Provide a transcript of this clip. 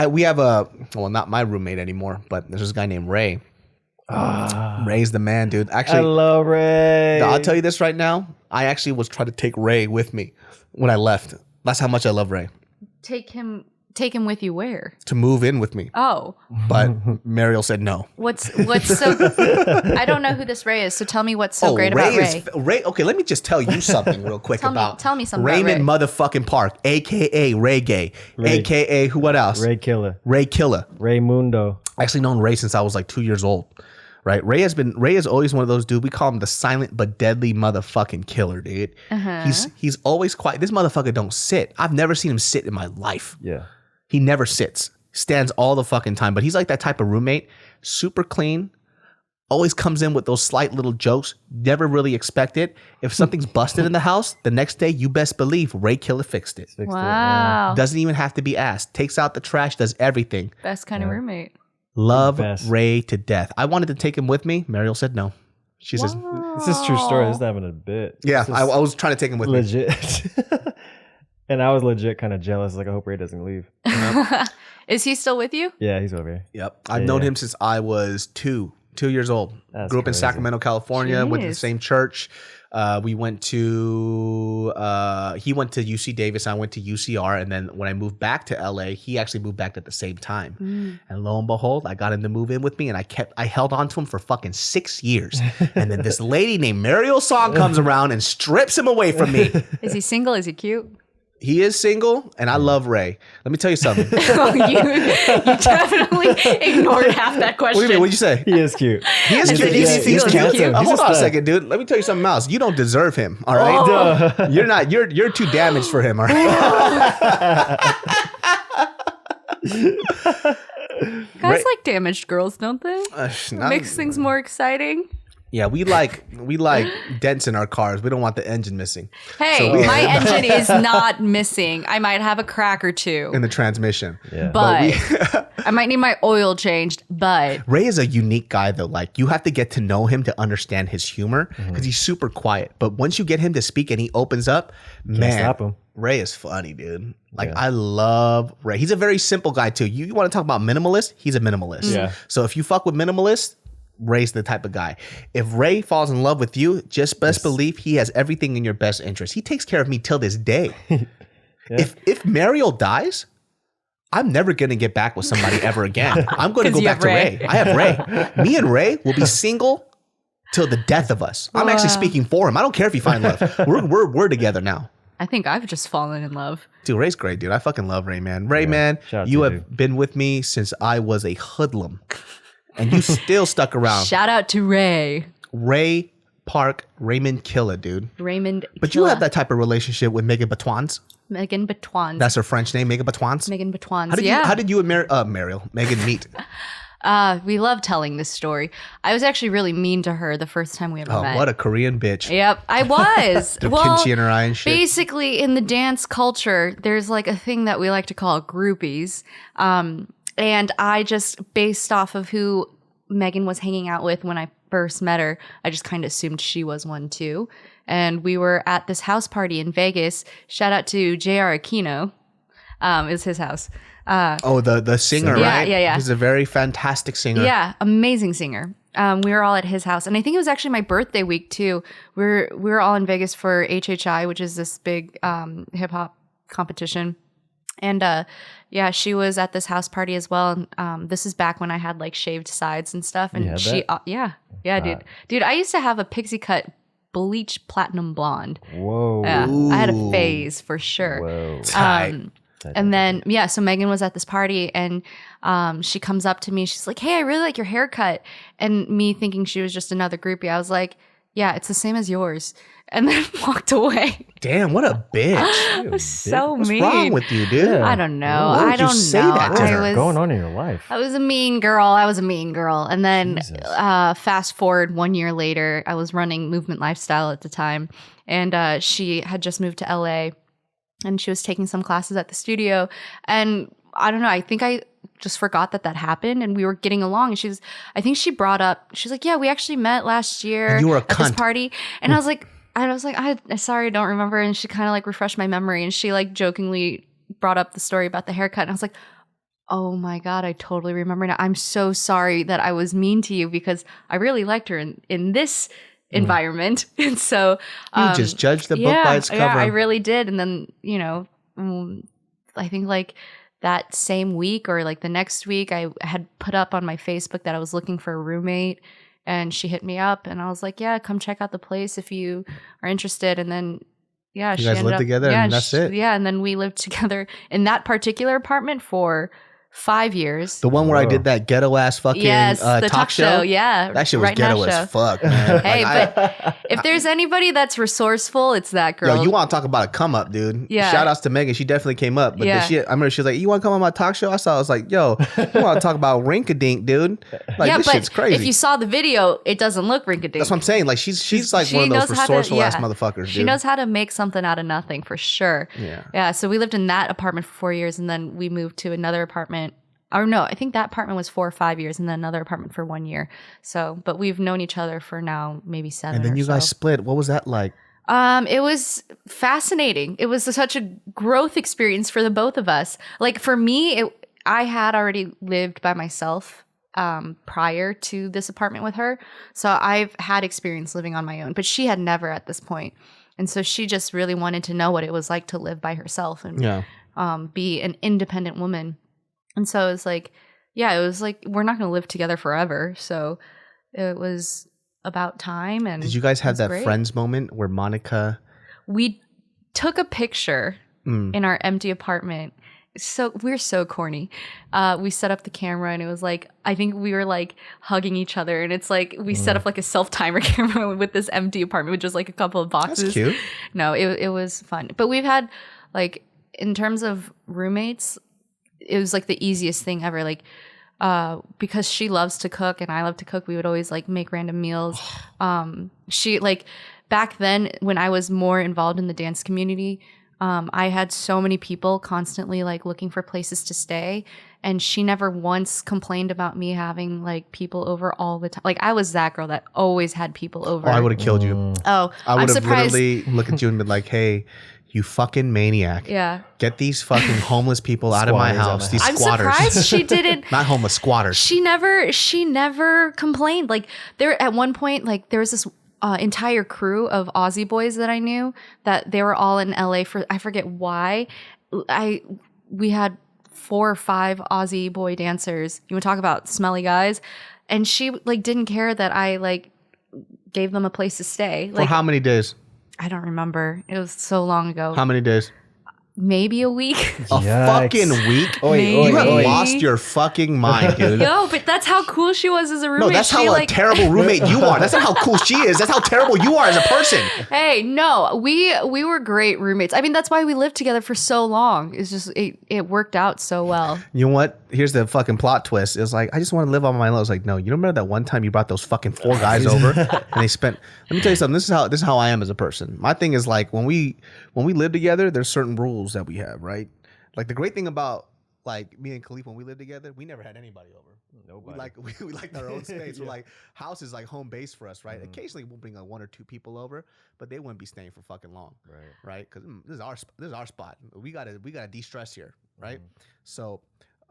We have not my roommate anymore, but there's this guy named Ray. Ray's the man, dude. Actually, I love Ray. I'll tell you this right now. I actually was trying to take Ray with me when I left. That's how much I love Ray. Take him with you where? To move in with me. Oh. But Mariel said no. What's so I don't know who this Ray is, so tell me what's so great about Ray. Ray. Okay, let me just tell you something real quick tell me something Raymond about Ray. motherfucking Park, aka Ray Gay, aka what else? Ray Killer. Ray Killer. Ray Mundo. I actually known Ray since I was like 2 years old. Right? Ray is always one of those dudes. We call him the silent but deadly motherfucking killer, dude. He's always quiet. This motherfucker don't sit. I've never seen him sit in my life. Yeah. He never sits. Stands all the fucking time. But he's like that type of roommate. Super clean. Always comes in with those slight little jokes. Never really expect it. If something's busted in the house, the next day, you best believe Ray Killer fixed it. Wow. Doesn't even have to be asked. Takes out the trash, does everything. Best kind of roommate. Love Ray to death. I wanted to take him with me. Mariel said no. She says, this is true story. This is not even a bit. Yeah, I was trying to take him with me. Legit. And I was legit kind of jealous. Like, I hope Ray doesn't leave. Is he still with you? Yeah, he's over here. Yep. I've known him since I was 2 years old. That's Grew up in crazy. Sacramento, California. Went to the Jeez. same church. We went to, he went to UC Davis. I went to UCR. And then when I moved back to LA, he actually moved back at the same time. And lo and behold, I got him to move in with me and I held on to him for fucking 6 years. And then this lady named Mariel Song comes around and strips him away from me. Is he single? Is he cute? He is single and I love Ray. Let me tell you something. Oh, you definitely ignored half that question. What do you mean? What'd you say? He is cute. He is I cute. said he's He's cute. cute. He's cute. Hold a on a stud. second, dude. Let me tell you something else. You don't deserve him. All right. You're not. You're too damaged for him. All right. Guys like damaged girls, don't they? Not- Makes things more exciting. Yeah, we like dents in our cars. We don't want the engine missing. Hey, my engine is not missing. I might have a crack or two, In the transmission. Yeah. but I might need my oil changed. But Ray is a unique guy though. Like you have to get to know him to understand his humor because he's super quiet. But once you get him to speak and he opens up, man, stop him. Ray is funny, dude. Like I love Ray. He's a very simple guy too. You want to talk about minimalist? He's a minimalist. Yeah. So if you fuck with minimalist, Ray's the type of guy. If Ray falls in love with you, just best believe he has everything in your best interest. He takes care of me till this day. If Mariel dies, I'm never going to get back with somebody ever again. I'm going to 'Cause go you back have to Ray. Ray. I have Ray. Me and Ray will be single till the death of us. I'm actually speaking for him. I don't care if you find love. We're together now. I think I've just fallen in love. Dude, Ray's great, dude. I fucking love Ray, man. Ray, man, Shout out you to have been with me since I was a hoodlum. And you still stuck around. Shout out to Ray. Ray Park, Raymond Killer, dude. Raymond But you Killa. have that type of relationship with Megan Batwans. Megan Batwans. That's her French name, Megan Batwans. Megan Batwans. How did you and Megan meet? We love telling this story. I was actually really mean to her the first time we ever Oh, met. what a Korean bitch. Yep, I was. The kimchi in her eye and shit. Basically, in the dance culture, there's like a thing that we like to call groupies. And I just, based off of who Megan was hanging out with when I first met her, I just kind of assumed she was one too. And we were at this house party in Vegas. Shout out to J.R. Aquino. Is his house. The singer, Yeah, right? yeah. He's a very fantastic singer. Yeah, amazing singer. We were all at his house, and I think it was actually my birthday week too. We were all in Vegas for HHI, which is this big hip hop competition. And yeah, she was at this house party as well. And this is back when I had like shaved sides and stuff. And she, dude, I used to have a pixie cut bleach platinum blonde. Whoa. Yeah, I had a phase for sure. Whoa. Tight. And then, yeah, so Megan was at this party and she comes up to me. She's like, hey, I really like your haircut. And me thinking she was just another groupie, I was like, yeah, it's the same as yours. And then walked away. Damn, what a bitch. It was so What's mean. wrong with you, dude? Yeah. I don't know. Why would I you don't say know. that to her? What's going on in your life? I was a mean girl. And then fast forward 1 year later, I was running Movement Lifestyle at the time. And she had just moved to LA. And she was taking some classes at the studio. And I don't know, I think I just forgot that happened. And we were getting along. And I think she brought up, she's like, yeah, we actually met last year And you were a at this cunt. party. And I was like, I sorry, I don't remember. And she kind of like refreshed my memory. And she like jokingly brought up the story about the haircut. And I was like, Oh my God, I totally remember now. I'm so sorry that I was mean to you because I really liked her in this environment. And so You just judged the book by its cover. Yeah, I really did. And then, I think like that same week or like the next week, I had put up on my Facebook that I was looking for a roommate, and she hit me up and I was like, yeah, come check out the place if you are interested. And then yeah, you guys lived together and that's it. Yeah, and then we lived together in that particular apartment for 5 years. The one where I did that ghetto ass fucking the talk show. Yeah, that shit was ghetto as fuck, man. Hey, but if there's anybody that's resourceful, it's that girl. Yo, you want to talk about a come up, dude? Yeah. Shout outs to Megan. She definitely came up. But I remember she was like, "You want to come on my talk show?" I was like, "Yo, you want to talk about rink-a-dink, dude? Like this shit's crazy." If you saw the video, it doesn't look rink-a-dink. That's what I'm saying. Like she's like one of those resourceful ass motherfuckers. She knows how to make something out of nothing for sure. Yeah. So we lived in that apartment for 4 years, and then we moved to another apartment. Or no, I think that apartment was 4 or 5 years, and then another apartment for 1 year. So, but we've known each other for now maybe 7. And then you guys split. What was that like? It was fascinating. It was such a growth experience for the both of us. Like for me, I had already lived by myself prior to this apartment with her, so I've had experience living on my own. But she had never at this point, and so she just really wanted to know what it was like to live by herself and be an independent woman. And so it was like, we're not going to live together forever. So it was about time. And did you guys have that friends moment where Monica? We took a picture in our empty apartment. So we're so corny. We set up the camera and it was like, I think we were like hugging each other. And it's like, we set up like a self-timer camera with this empty apartment with just like a couple of boxes. That's cute. No, it was fun. But we've had like, in terms of roommates, it was like the easiest thing ever. Like, because she loves to cook and I love to cook, we would always like make random meals. She like back then when I was more involved in the dance community, I had so many people constantly like looking for places to stay, and she never once complained about me having like people over all the time. Like I was that girl that always had people over. Oh, I would have killed you. Oh, I would have literally looked at you and been like, "Hey, you fucking maniac. Yeah. Get these fucking homeless people out of my house. These squatters." I'm surprised she didn't. Not homeless, squatters. She never complained. Like there at one point, like there was this entire crew of Aussie boys that I knew that they were all in LA for, I forget why. We had 4 or 5 Aussie boy dancers. You want to talk about smelly guys? And she like didn't care that I like gave them a place to stay. For like, how many days? I don't remember. It was so long ago. How many days? Maybe a week. A fucking week? You have lost your fucking mind, dude. No, but that's how cool she was as a roommate. No, that's how a terrible roommate you are. That's not how cool she is. That's how terrible you are as a person. Hey, no, we were great roommates. I mean, that's why we lived together for so long. It's just it worked out so well. You know what? Here's the fucking plot twist. It was like, I just want to live on my own. I was like, no, you remember that one time you brought those fucking 4 guys over and they spent. Let me tell you something. This is how I am as a person. My thing is like when we live together, there's certain rules that we have, right? Like the great thing about like me and Khalif when we lived together, we never had anybody over. Nobody. We liked our own space. Yeah. We're like, house is like home base for us, right? Occasionally we'll bring like 1 or 2 people over, but they wouldn't be staying for fucking long, right? Because this is our spot. We gotta de-stress here, right? So